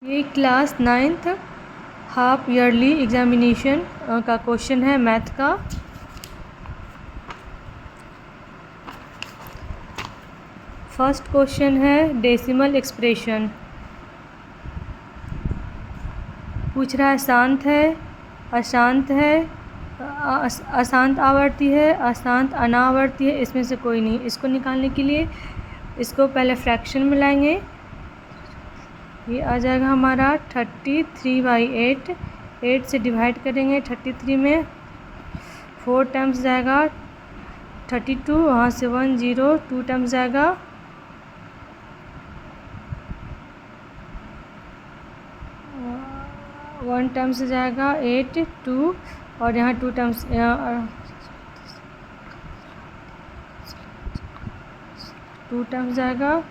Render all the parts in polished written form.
ये class 9th half yearly examination का question है मैथ का। फर्स्ट क्वेश्चन है डेसिमल एक्सप्रेशन। पूछ रहा है शांत है, अशांत है, अशांत आवर्ती है, अशांत अनावर्ती है, इसमें से कोई नहीं। इसको निकालने के लिए इसको पहले फ्रैक्शन में लाएंगे। ये आ जाएगा हमारा 33/8। 8 से डिवाइड करेंगे 33 में, 4 टाइम्स जाएगा 32, वहाँ से 1 0, 2 टाइम्स जाएगा 1 टाइम्स जाएगा 8 2, और यहाँ 2 टाइम्स, टू टाइम्स जाएगा,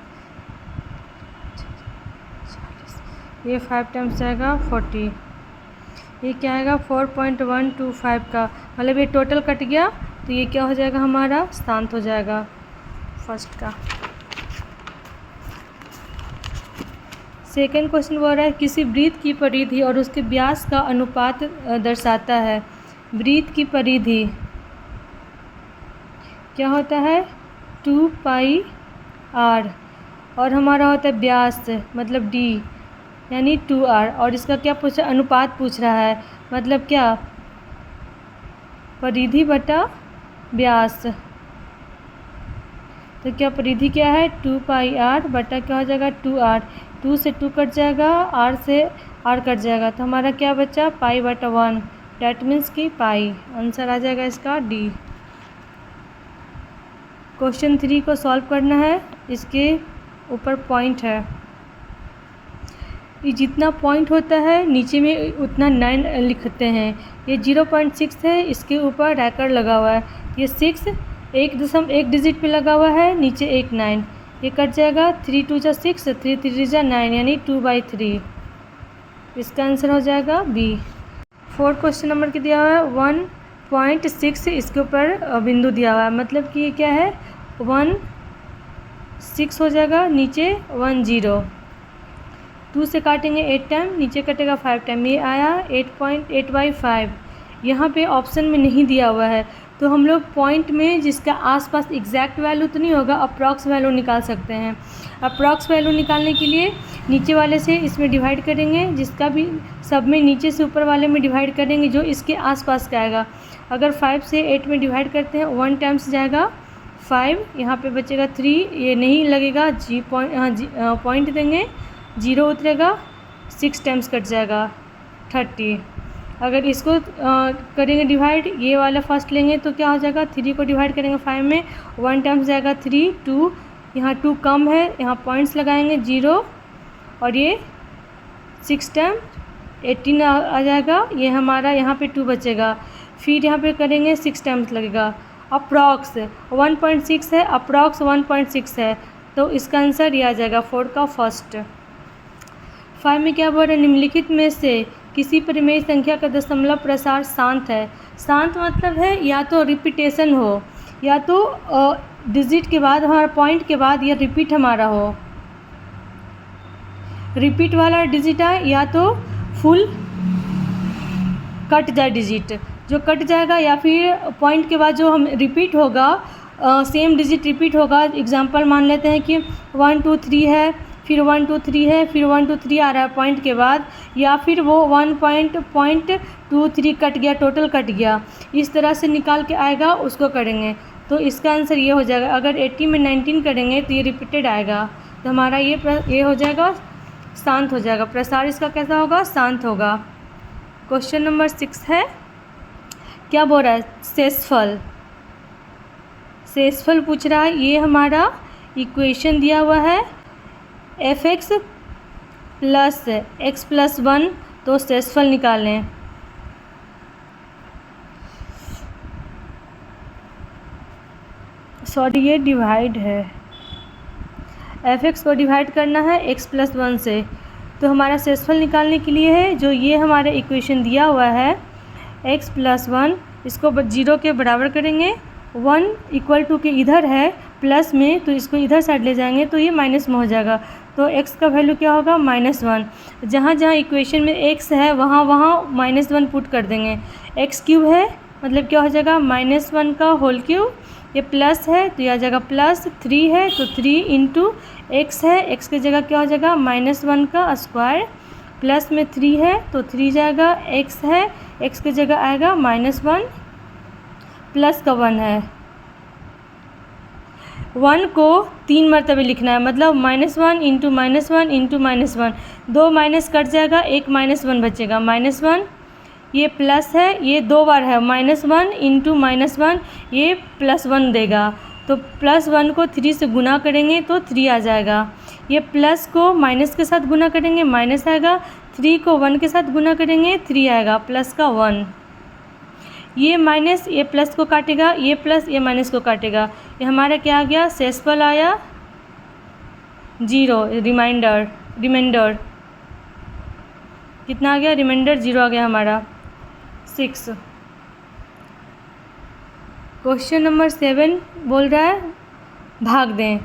ये 5 टाइम्स जाएगा 40। ये क्या आएगा 4.125 का, मतलब ये टोटल कट गया तो ये क्या हो जाएगा हमारा शांत हो जाएगा फर्स्ट का। सेकंड क्वेश्चन बोल रहा है किसी वृत्त की परिधि और उसके व्यास का अनुपात दर्शाता है। वृत्त की परिधि क्या होता है 2πr, और हमारा होता है व्यास मतलब d यानी 2r, और इसका क्या पूछा अनुपात पूछ रहा है, मतलब क्या परिधि बटा व्यास। तो क्या परिधि क्या है 2πr बटा क्या हो जाएगा 2r। 2 से 2 कट जाएगा, r से r कट जाएगा, तो हमारा क्या बचा π/1, डैट मीन्स कि पाई। आंसर आ जाएगा इसका डी। क्वेश्चन 3 को सॉल्व करना है। इसके ऊपर पॉइंट है, ये जितना पॉइंट होता है नीचे में उतना 9 लिखते हैं। ये 0.6 है, इसके ऊपर रैकर लगा हुआ है। ये 6 1 डिजिट पे लगा हुआ है, नीचे 1 9, ये कट जाएगा 3 2 जा 6, 3 3 जा 9, यानी 2/3। इसका आंसर हो जाएगा बी। 4 क्वेश्चन नंबर के दिया हुआ है 1.6, इसके ऊपर बिंदु दिया हुआ है, मतलब कि ये क्या है 1 6 हो जाएगा, नीचे 1 0। 2 से काटेंगे 8 टाइम, नीचे कटेगा 5 टाइम, ये आया 8.8/5। यहाँ पे ऑप्शन में नहीं दिया हुआ है, तो हम लोग पॉइंट में जिसका आसपास एग्जैक्ट वैल्यू तो नहीं होगा, अप्रॉक्स वैल्यू निकाल सकते हैं। अप्रॉक्स वैल्यू निकालने के लिए नीचे वाले से इसमें डिवाइड करेंगे, जिसका भी सब में नीचे से ऊपर वाले में डिवाइड करेंगे जो इसके आसपास का आएगा। अगर 5 से 8 में डिवाइड करते हैं 1 टाइम्स जाएगा 5, यहाँ पे बचेगा 3, ये नहीं लगेगा जी पॉइंट देंगे, 0 उतरेगा, 6 टाइम्स कट जाएगा 30। अगर इसको करेंगे डिवाइड, ये वाला फर्स्ट लेंगे तो क्या हो जाएगा 3 को डिवाइड करेंगे 5 में, 1 टाइम्स जाएगा 3 2, यहाँ 2 कम है, यहाँ पॉइंट्स लगाएंगे 0, और ये 6 टाइम 18 आ जाएगा, ये हमारा यहाँ पे 2 बचेगा। फिर यहाँ पे करेंगे 6 टाइम्स लगेगा। अप्रॉक्स 1.6 है, अप्रॉक्स 1.6 है, तो इसका आंसर ये आ जाएगा 4 का फर्स्ट। 5 में क्या बोल रहे हैं निम्नलिखित में से किसी परिमेय संख्या का दशमलव प्रसार शांत है। शांत मतलब है या तो रिपीटेशन हो, या तो डिजिट के बाद हमारा पॉइंट के बाद या रिपीट हमारा हो, रिपीट वाला डिजिट आए, या तो फुल कट जाए डिजिट, जो कट जाएगा, या फिर पॉइंट के बाद जो हम रिपीट होगा सेम डिजिट रिपीट होगा। एग्जांपल मान लेते हैं कि 1 2 3 है, फिर 1 2 3 है, फिर 1 2 3 आ रहा है पॉइंट के बाद, या फिर वो 1.2 3 कट गया, टोटल कट गया, इस तरह से निकाल के आएगा, उसको करेंगे। तो इसका आंसर ये हो जाएगा। अगर 80 में 19 करेंगे तो ये रिपीटेड आएगा, तो हमारा ये हो जाएगा शांत हो जाएगा। प्रसार इसका कैसा होगा शांत होगा। क्वेश्चन नंबर 6 है, क्या बोल रहा है शेषफल। शेषफल पूछ रहा है, ये हमारा इक्वेशन दिया हुआ है fx + x + 1, तो शेषफल निकालें। सॉरी ये डिवाइड है, fx को डिवाइड करना है x + 1 से, तो हमारा शेषफल निकालने के लिए है जो ये हमारा इक्वेशन दिया हुआ है x + 1, इसको 0 के बराबर करेंगे, 1 = के इधर है प्लस में, तो इसको इधर साइड ले जाएंगे तो ये माइनस में हो जाएगा। तो x का वैल्यू क्या होगा -1। जहाँ जहाँ इक्वेशन में x है वहाँ वहाँ -1 पुट कर देंगे। x क्यूब है मतलब क्या हो जाएगा -1 का होल क्यूब, ये प्लस है तो यह आ जाएगा +3 है तो 3 इंटू एक्स है, x की जगह क्या हो जाएगा -1 का स्क्वायर, प्लस में 3 है तो 3 जाएगा, x है x की जगह आएगा -1 प्लस का 1 है। 1 को 3 मरतबे लिखना है मतलब -1 इंटू -1 इंटू -1, 2 माइनस कट जाएगा, एक -1 बचेगा, -1 ये प्लस है, ये 2 बार है, -1 इंटू -1 ये +1 देगा, तो +1 को 3 से गुना करेंगे तो 3 आ जाएगा। ये प्लस को माइनस के साथ गुना करेंगे माइनस आएगा, 3 को 1 के साथ गुना करेंगे 3 आएगा, प्लस का 1। ये माइनस ये प्लस को काटेगा, ये प्लस ये माइनस को काटेगा, ये हमारा क्या आ गया शेषफल आया 0, रिमाइंडर कितना आ गया, रिमाइंडर 0 आ गया हमारा 6। क्वेश्चन नंबर 7 बोल रहा है भाग दें।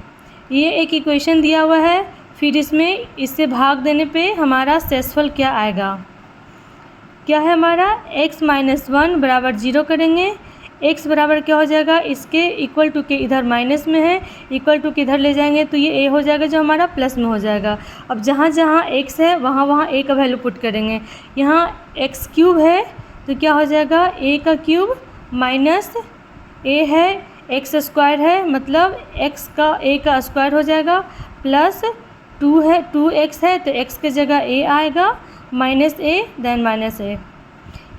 ये एक इक्वेशन दिया हुआ है, फिर इससे भाग देने पे हमारा शेषफल क्या आएगा, क्या है हमारा x - 1 बराबर 0 करेंगे, x बराबर क्या हो जाएगा इसके इक्वल टू के इधर माइनस में है, इक्वल टू के इधर ले जाएंगे तो ये a हो जाएगा जो हमारा प्लस में हो जाएगा। अब जहाँ जहाँ x है वहाँ वहाँ a का वैल्यू पुट करेंगे, यहाँ x क्यूब है तो क्या हो जाएगा a का क्यूब माइनस a है x स्क्वायर है मतलब x का a का स्क्वायर हो जाएगा, प्लस 2 है 2x है तो x की जगह a आएगा, minus a then minus a,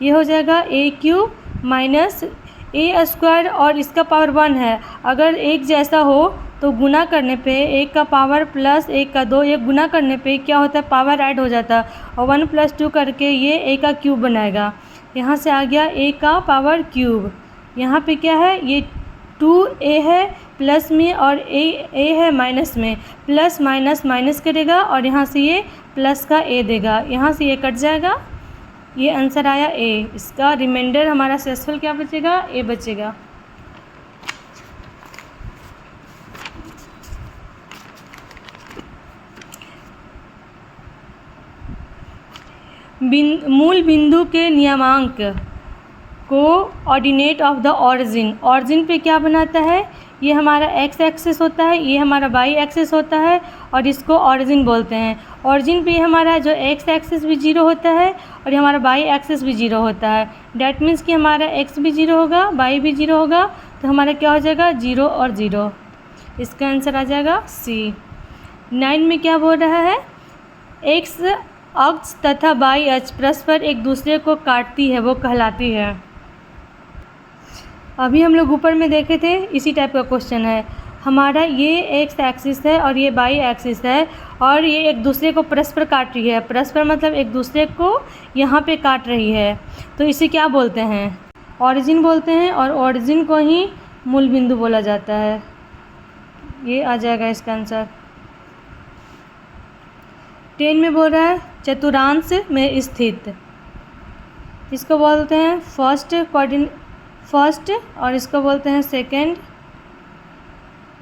ये हो जाएगा a cube minus a square और इसका पावर 1 है, अगर एक जैसा हो तो गुना करने पे 1 का पावर प्लस 1 का 2, ये गुना करने पे क्या होता है पावर ऐड हो जाता है और 1 + 2 करके ये a का क्यूब बनाएगा। यहाँ से आ गया a का पावर क्यूब, यहाँ पे क्या है ये 2a है प्लस में और a है माइनस में, प्लस माइनस माइनस करेगा और यहाँ से ये प्लस का a देगा, यहाँ से ये कट जाएगा, ये आंसर आया a। इसका रिमाइंडर हमारा शेषफल क्या बचेगा a बचेगा। मूल बिंदु के नियमांक को ऑर्डिनेट ऑफ द ऑरिजिन पे क्या बनाता है, ये हमारा x एक्सिस होता है, ये हमारा y एक्सिस होता है और इसको ऑरिजिन बोलते हैं। ऑरिजिन पे हमारा जो x एक्सिस भी 0 होता है और ये हमारा y एक्सिस भी 0 होता है, डैट मीन्स कि हमारा x भी 0 होगा y भी 0 होगा, तो हमारा क्या हो जाएगा 0 और 0, इसका आंसर आ जाएगा C। 9 में क्या बोल रहा है, x अक्ष तथा y अक्ष परस्पर एक दूसरे को काटती है वो कहलाती है। अभी हम लोग ऊपर में देखे थे इसी टाइप का क्वेश्चन है, हमारा ये x एक्सिस है और ये y एक्सिस है और ये एक दूसरे को परस्पर काट रही है, परस्पर मतलब एक दूसरे को यहाँ पे काट रही है, तो इसे क्या बोलते हैं ऑरिजिन बोलते हैं और ऑरिजिन को ही मूल बिंदु बोला जाता है, ये आ जाएगा इसका आंसर। 10 में बोल रहा है चतुर्थांश में स्थित, इसको बोलते हैं फर्स्ट और इसको बोलते हैं सेकंड,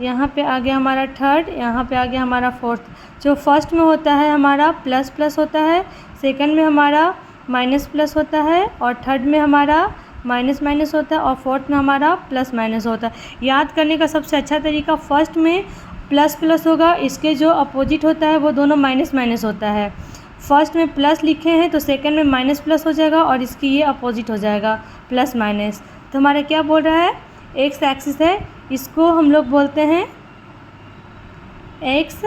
यहाँ पे आ गया हमारा थर्ड, यहाँ पे आ गया हमारा फोर्थ। जो फर्स्ट में होता है हमारा प्लस प्लस होता है, सेकंड में हमारा माइनस प्लस होता है और थर्ड में हमारा माइनस माइनस होता है और फोर्थ में हमारा प्लस माइनस होता है। याद करने का सबसे अच्छा तरीका फर्स्ट में प्लस प्लस होगा, इसके जो अपोजिट होता है वो दोनों माइनस माइनस होता है। फर्स्ट में प्लस लिखे हैं तो सेकंड में माइनस प्लस हो जाएगा और इसकी ये अपोजिट हो जाएगा प्लस माइनस। तो हमारा क्या बोल रहा है एक्स एक्सिस है, इसको हम लोग बोलते हैं एक्स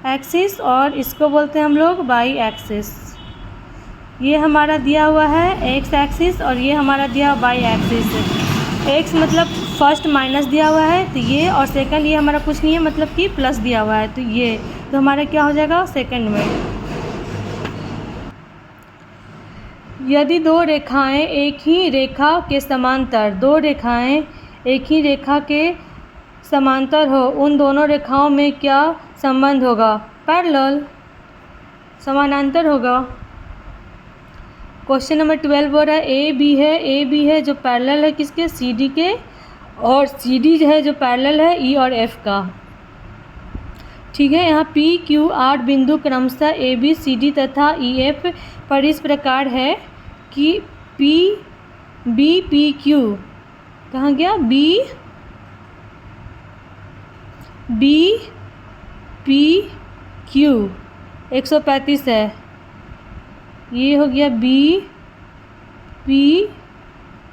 एक्सिस और इसको बोलते हैं हम लोग वाई एक्सिस। ये हमारा दिया हुआ है एक्स एक्सिस और ये हमारा दिया हुआ वाई एक्सिस। एक्स मतलब फर्स्ट माइनस दिया हुआ है तो ये, और सेकंड ये हमारा कुछ नहीं है मतलब कि प्लस दिया हुआ है तो ये, तो हमारा क्या हो जाएगा सेकंड में। यदि दो रेखाएं एक ही रेखा के समांतर, दो रेखाएं एक ही रेखा के समांतर हो, उन दोनों रेखाओं में क्या संबंध होगा? पैरेलल, समानांतर होगा। क्वेश्चन नंबर 12 बोल रहा है ए बी है जो पैरेलल है किसके? सी डी के, और सी डी है जो पैरेलल है ई और एफ का। ठीक है। यहाँ पी क्यू आर बिंदु क्रमशः ए बी सी डी तथा ई एफ पर इस प्रकार है कि पी बी पी क्यू कहाँ गया, बी बी पी क्यू 135 है, ये हो गया बी पी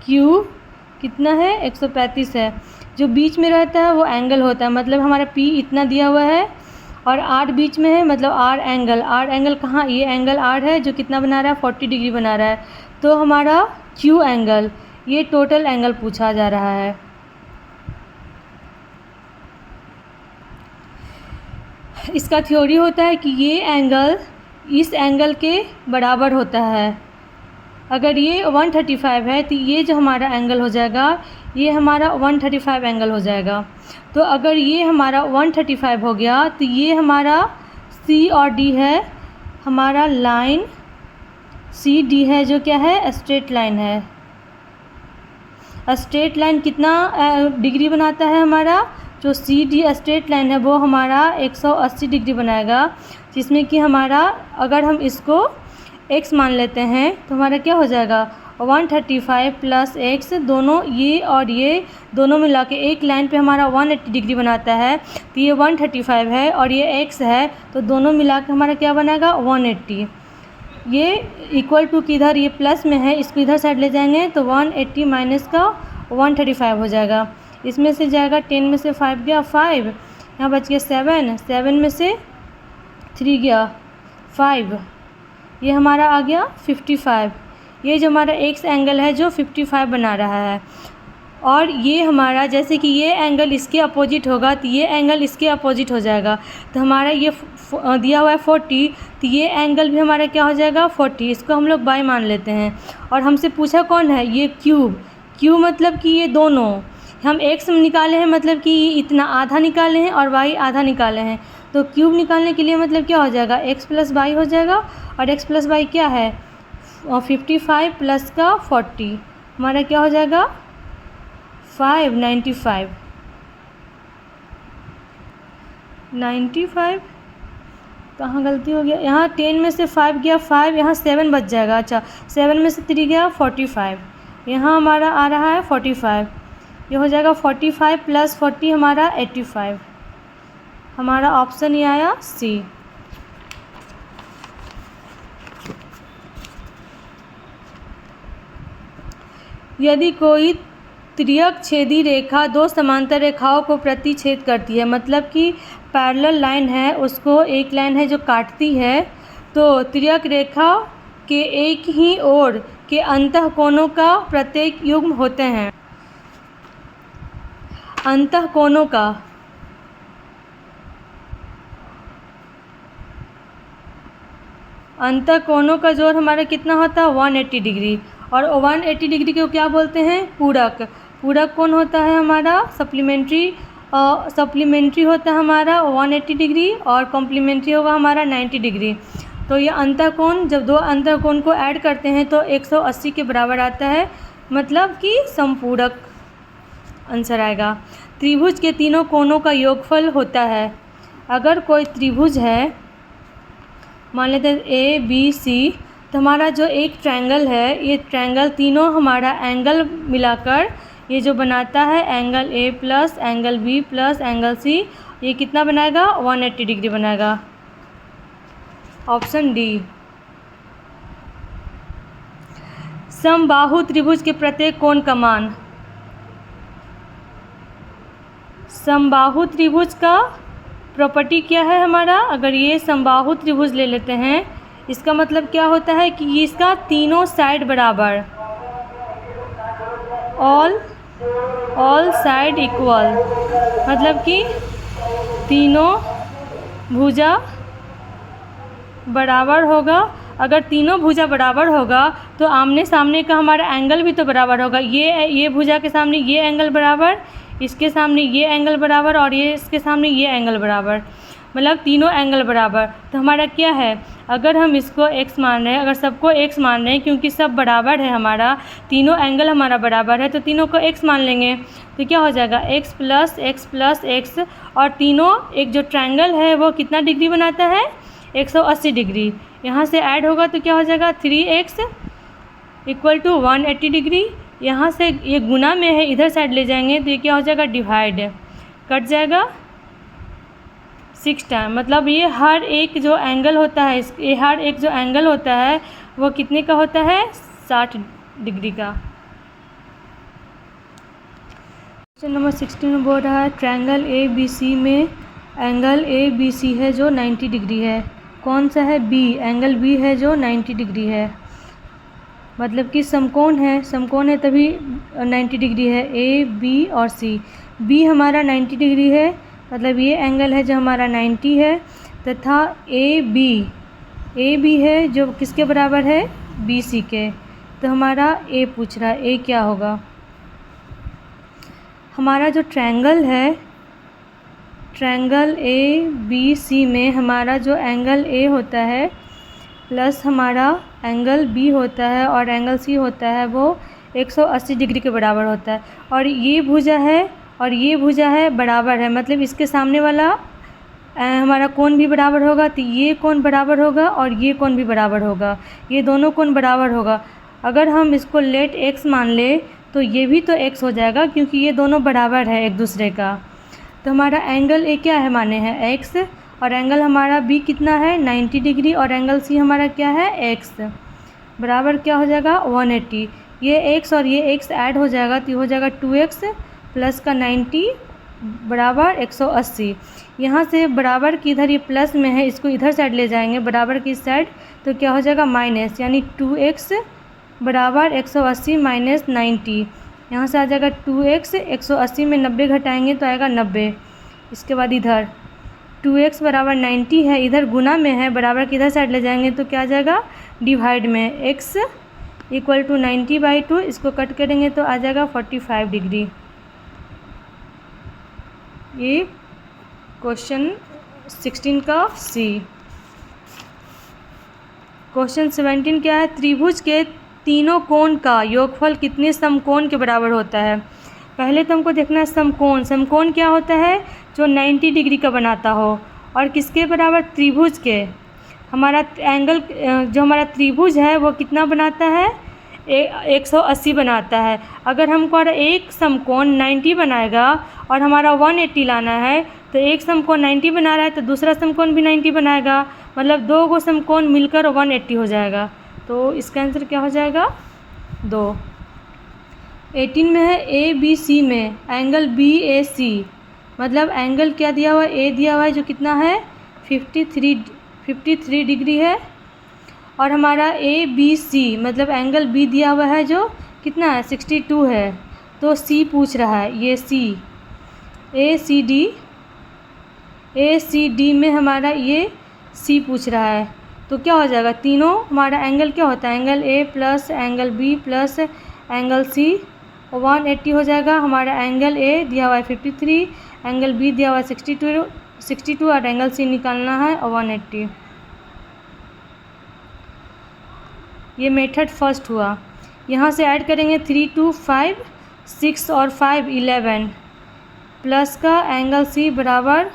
क्यू कितना है 135 है। जो बीच में रहता है वो एंगल होता है, मतलब हमारा पी इतना दिया हुआ है और आर बीच में है, मतलब आर एंगल कहाँ, ये एंगल आर है जो कितना बना रहा है 40 डिग्री बना रहा है। तो हमारा क्यू एंगल, ये टोटल एंगल पूछा जा रहा है। इसका थ्योरी होता है कि ये एंगल इस एंगल के बराबर होता है। अगर ये 135 है तो ये जो हमारा एंगल हो जाएगा ये हमारा 135 एंगल हो जाएगा। तो अगर ये हमारा 135 हो गया तो ये हमारा सी और डी है, हमारा लाइन सी डी है जो क्या है, स्ट्रेट लाइन है। स्ट्रेट लाइन कितना डिग्री बनाता है, हमारा जो सी डी स्ट्रेट लाइन है वो हमारा 180 डिग्री बनाएगा, जिसमें कि हमारा अगर हम इसको x मान लेते हैं तो हमारा क्या हो जाएगा 135 प्लस x, दोनों ये और ये दोनों मिला के एक लाइन पे हमारा 180 डिग्री बनाता है। तो ये 135 है और ये x है, तो दोनों मिला के हमारा क्या बनेगा 180। ये इक्वल टू किधर, ये प्लस में है, इसको इधर साइड ले जाएंगे तो 180 माइनस का 135 हो जाएगा। इसमें से जाएगा 10 में से 5 गया 5, यहाँ बच गया 7 में से 3 गया 5, ये हमारा आ गया 55। ये जो हमारा एक्स एंगल है जो 55 बना रहा है। और ये हमारा जैसे कि ये एंगल इसके अपोजिट होगा तो ये एंगल इसके अपोजिट हो जाएगा। तो हमारा ये दिया हुआ है 40, तो ये एंगल भी हमारा क्या हो जाएगा 40। इसको हम लोग बाई मान लेते हैं। और हमसे पूछा कौन है, ये क्यू मतलब कि ये दोनों हम एक्स निकाले हैं, मतलब कि इतना आधा निकाले हैं और वाई आधा निकाले हैं। तो क्यूब निकालने के लिए मतलब क्या हो जाएगा एक्स प्लस वाई हो जाएगा। और एक्स प्लस वाई क्या है 55 प्लस का 40, हमारा क्या हो जाएगा 95 कहाँ गलती हो गया, यहाँ 10 में से 5 गया 5, यहाँ 7 बच जाएगा। अच्छा 7 में से 3 गया 45, यहाँ हमारा आ रहा है 45, ये हो जाएगा 45 प्लस 40 हमारा 85। हमारा ऑप्शन ये आया सी। यदि कोई त्रियक छेदी रेखा दो समांतर रेखाओं को प्रतिच्छेद करती है, मतलब कि पैरेलल लाइन है उसको एक लाइन है जो काटती है, तो त्रियक रेखा के एक ही ओर के अंतःकोणों का प्रत्येक युग्म होते हैं। अंतःकोणों का जोड़ हमारा कितना होता है 180 डिग्री। और 180 डिग्री को क्या बोलते हैं, पूरक। पूरक कौन होता है हमारा सप्लीमेंट्री होता है हमारा 180 डिग्री और कॉम्प्लीमेंट्री होगा हमारा 90 डिग्री। तो ये अंतःकोण जब दो अंतःकोण को ऐड करते हैं तो 180 के बराबर आता है, मतलब कि समपूरक आंसर आएगा। त्रिभुज के तीनों कोणों का योगफल होता है। अगर कोई त्रिभुज है, मान लेते हैं ए बी सी, तो हमारा जो एक ट्रायंगल है, ये ट्रायंगल तीनों हमारा एंगल मिलाकर ये जो बनाता है angle A plus angle B plus angle C, ये कितना बनाएगा 180 डिग्री बनाएगा। Option D. समबाहु त्रिभुज के प्रत्येक कोण का मान। समबाहु त्रिभुज का प्रॉपर्टी क्या है हमारा, अगर ये समबाहु त्रिभुज ले लेते हैं, इसका मतलब क्या होता है कि इसका तीनों साइड बराबर, ऑल साइड इक्वल, मतलब कि तीनों भुजा बराबर होगा। अगर तीनों भुजा बराबर होगा तो आमने सामने का हमारा एंगल भी तो बराबर होगा। ये भुजा के सामने ये एंगल बराबर, इसके सामने ये एंगल बराबर और ये इसके सामने ये एंगल बराबर। मतलब तीनों एंगल बराबर। तो हमारा क्या है, अगर हम इसको x मान रहे हैं, अगर सबको x मान रहे हैं क्योंकि सब बराबर है, हमारा तीनों एंगल हमारा बराबर है, तो तीनों को x मान लेंगे। तो क्या हो जाएगा x प्लस x, और तीनों एक जो ट्रायंगल है वो कितना डिग्री बनाता है, 180 डिग्री। यहाँ से ऐड होगा तो क्या हो जाएगा 3x इक्वल टू 180 डिग्री। यहाँ से ये गुना में है, इधर साइड ले जाएंगे तो ये क्या हो जाएगा डिवाइड, कट जाएगा 6 टाइम। मतलब ये हर एक जो एंगल होता है, ये हर एक जो एंगल होता है वो कितने का होता है, 60 डिग्री का। क्वेश्चन नंबर 16 में बोल रहा है ट्रायंगल ए बी सी में एंगल ए बी सी है जो 90 डिग्री है। कौन सा है, बी, एंगल बी है जो 90 डिग्री है। मतलब कि समकोण है, समकोण है तभी 90 डिग्री है, ए बी और सी। बी हमारा 90 डिग्री है, मतलब ये एंगल है जो हमारा 90 है, तथा ए बी है जो किसके बराबर है, बी सी के। तो हमारा ए पूछ रहा है, ए क्या होगा। हमारा जो ट्रायंगल है, ट्रायंगल ए बी सी में हमारा जो एंगल ए होता है प्लस हमारा एंगल बी होता है और एंगल सी होता है, वो 180 डिग्री के बराबर होता है। और ये भुजा है और ये भुजा है बराबर है, मतलब इसके सामने वाला हमारा कोण भी बराबर होगा, तो ये कोण बराबर होगा और ये कोण भी बराबर होगा, ये दोनों कोण बराबर होगा। अगर हम इसको लेट x मान ले तो ये भी तो x हो जाएगा क्योंकि ये दोनों बराबर है एक दूसरे का। तो हमारा एंगल ए क्या है, माने हैं x, और एंगल हमारा बी कितना है 90 डिग्री, और एंगल सी हमारा क्या है x, बराबर क्या हो जाएगा 180। ये x और ये x ऐड हो जाएगा तो हो जाएगा 2x प्लस का 90 बराबर 180। यहाँ से बराबर की इधर ये प्लस में है, इसको इधर साइड ले जाएंगे बराबर की साइड, तो क्या हो जाएगा माइनस, यानी 2x बराबर 180 माइनस 90। यहाँ से आ जाएगा 2x, 180 में 90 घटाएंगे तो आएगा 90। इसके बाद इधर 2x बराबर 90 है, इधर गुना में है, बराबर की इधर साइड ले जाएंगे तो क्या आ जाएगा डिवाइड में, x इक्वल टू 90/2, इसको कट करेंगे तो आ जाएगा 45 डिग्री। ये क्वेश्चन 16 का सी। क्वेश्चन 17 क्या है, त्रिभुज के तीनों कोण का योगफल कितने समकोण के बराबर होता है। पहले तो हमको देखना है समकोण। समकोण क्या होता है, जो 90 डिग्री का बनाता हो, और किसके बराबर, त्रिभुज के। हमारा एंगल जो हमारा त्रिभुज है वो कितना बनाता है, 180 बनाता है। अगर हमको एक समकोण 90 बनाएगा और हमारा 180 लाना है, तो एक समकोण 90 बना रहा है तो दूसरा समकोण भी 90 बनाएगा, मतलब दो गो समकोण मिलकर 180 हो जाएगा। तो इसका आंसर क्या हो जाएगा 2। 18 में है ए बी सी में एंगल बी ए सी, मतलब एंगल क्या दिया हुआ है, ए दिया हुआ है जो कितना है 53 डिग्री है, और हमारा ए बी सी मतलब एंगल बी दिया हुआ है जो कितना है 62 है। तो सी पूछ रहा है, ये सी ए सी डी में हमारा ये सी पूछ रहा है। तो क्या हो जाएगा, तीनों हमारा एंगल क्या होता है, angle A plus angle B plus angle C 180 हो जाएगा। हमारा एंगल ए दिया हुआ है 53, एंगल बी दिया हुआ है 62 और एंगल सी निकालना है 180। ये मेथड फर्स्ट हुआ। यहाँ से ऐड करेंगे 3 2 5 6 और 5 11 प्लस का एंगल सी बराबर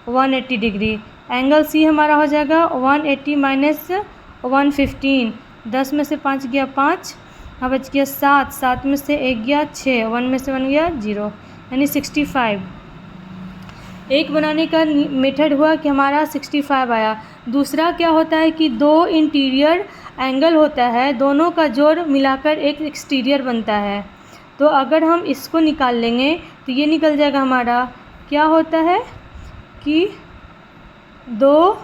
180 डिग्री। एंगल सी हमारा हो जाएगा 180 माइनस 115, 10 में से 5 गया 5, यहाँ बच गया 7, 7 में से 1 गया 6, 1 में से 1 गया 0, यानी 65। एक बनाने का मेथड हुआ कि हमारा 65 आया। दूसरा क्या होता है कि दो इंटीरियर एंगल होता है, दोनों का जोड़ मिलाकर एक एक्सटीरियर बनता है। तो अगर हम इसको निकाल लेंगे तो ये निकल जाएगा हमारा, क्या होता है कि दो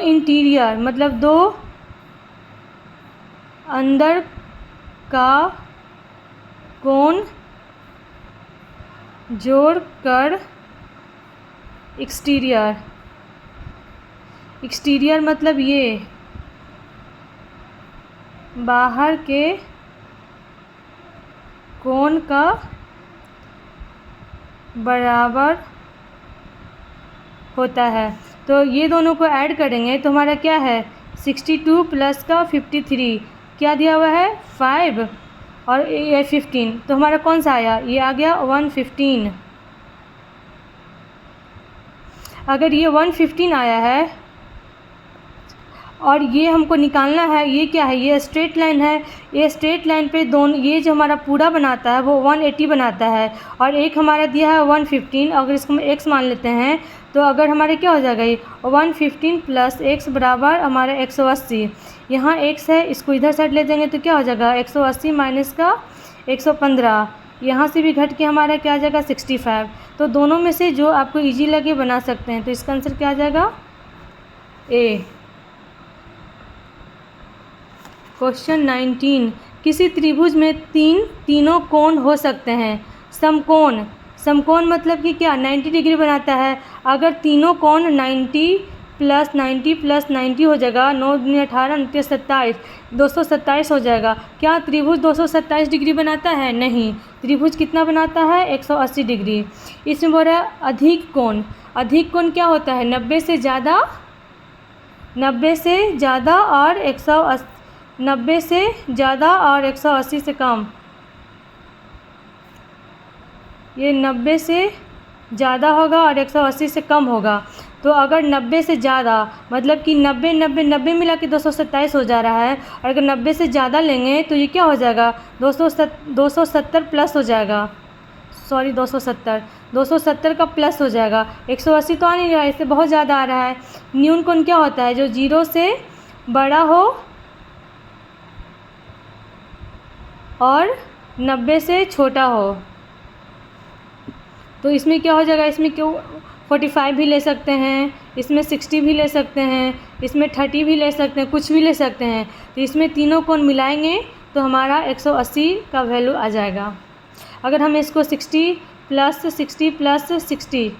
इंटीरियर मतलब दो अंदर का कोण जोड़कर एक्सटीरियर मतलब ये बाहर के कोण का बराबर होता है। तो ये दोनों को ऐड करेंगे तो हमारा क्या है 62 प्लस का 53 क्या दिया हुआ है 5 और ये 15, तो हमारा कौन सा आया, ये आ गया 115। अगर ये 115 आया है और ये हमको निकालना है, ये क्या है, ये स्ट्रेट लाइन है, ये स्ट्रेट लाइन पे दोनों ये जो हमारा पूरा बनाता है वो 180 बनाता है और एक हमारा दिया है 115। अगर इसको हम x मान लेते हैं तो अगर हमारे क्या हो जाएगा ये 115 प्लस x बराबर हमारा 180। यहाँ x है, इसको इधर साइड ले जाएंगे तो क्या हो जाएगा 180 माइनस का 115, यहाँ से भी घट के हमारा क्या आ जाएगा 65। तो दोनों में से जो आपको इजी लगे बना सकते हैं। तो इसका आंसर क्या आ जाएगा ए। क्वेश्चन 19, किसी त्रिभुज में तीनों कोण हो सकते हैं। समकोण, समकोण मतलब कि क्या 90 डिग्री बनाता है। अगर तीनों कोण 90 प्लस 90 प्लस 90 हो जाएगा, 9 दूनी 18 9 27 227 हो जाएगा। क्या त्रिभुज 227 डिग्री बनाता है? नहीं, त्रिभुज कितना बनाता है 180 डिग्री। इसमें बोल रहा है अधिक कोण। अधिक कोण क्या होता है 90 से ज़्यादा और 180, 90 से ज़्यादा और 180 से कम। ये 90 से ज़्यादा होगा और 180 से कम होगा। तो अगर 90 से ज़्यादा मतलब कि 90 मिला के 227 हो जा रहा है, और अगर 90 से ज़्यादा लेंगे तो ये क्या हो जाएगा 270 प्लस हो जाएगा, सॉरी 270 का प्लस हो जाएगा। 180 तो आ नहीं रहा है, इससे बहुत ज़्यादा आ रहा है। न्यून कोण क्या होता है जो 0 से बड़ा हो और 90 से छोटा हो। तो इसमें क्या हो जाएगा, इसमें क्यों 45 भी ले सकते हैं, इसमें 60 भी ले सकते हैं, इसमें 30 भी ले सकते हैं, कुछ भी ले सकते हैं। तो इसमें तीनों कोण मिलाएंगे तो हमारा 180 का वैल्यू आ जाएगा। अगर हम इसको 60 प्लस 60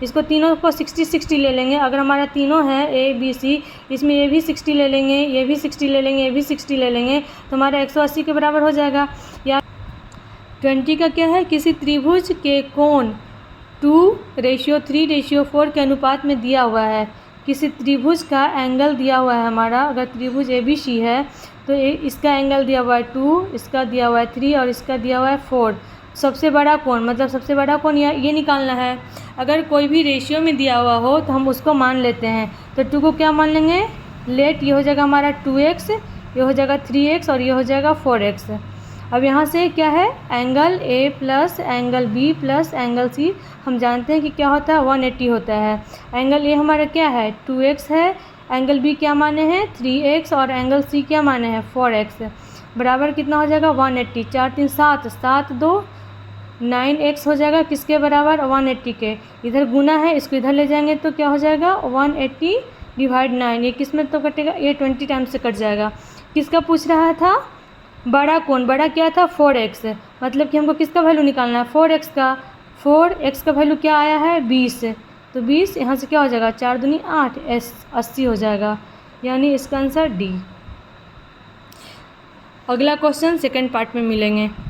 इसको तीनों को 60 ले लेंगे। अगर हमारा तीनों है ए बी सी, इसमें ये भी 60 ले लेंगे, ये भी 60 ले लेंगे, ये भी 60 ले लेंगे, तो हमारा 180 के बराबर हो जाएगा। या 20 का क्या है, किसी त्रिभुज के कोण 2:3:4 के अनुपात में दिया हुआ है। किसी त्रिभुज का एंगल दिया हुआ है हमारा, अगर त्रिभुज ABC है तो इसका एंगल दिया हुआ है 2, इसका दिया हुआ है 3 और इसका दिया हुआ है 4। सबसे बड़ा कोण मतलब सबसे बड़ा कोण ये निकालना है। अगर कोई भी रेशियो में दिया हुआ हो तो हम उसको मान लेते हैं। तो 2 को क्या मान लेंगे, लेट ये हो जाएगा हमारा 2x, ये हो जाएगा 3x और ये हो जाएगा 4x। अब यहाँ से क्या है, angle A plus angle B plus angle C हम जानते हैं कि क्या होता है 180 होता है। एंगल A हमारा क्या है 2x है, एंगल B क्या माने हैं 3x और एंगल C क्या माने हैं 4x। बराबर कितना हो जाएगा 180, 4 3 7 7 2 9x हो जाएगा किसके बराबर 180 के। इधर गुना है, इसको इधर ले जाएंगे तो क्या हो जाएगा 180 डिवाइड 9। ये किस में तो कटेगा, ये 20 टाइम्स से कट जाएगा। किसका पूछ रहा था, बड़ा कोण। बड़ा क्या था 4x, मतलब कि हमको किसका वैल्यू निकालना है 4x का। 4x का वैल्यू क्या आया है 20, तो 20 यहाँ से क्या हो जाएगा 4 दूनी 8 80 हो जाएगा, यानी इसका आंसर डी। अगला क्वेश्चन सेकंड पार्ट में मिलेंगे।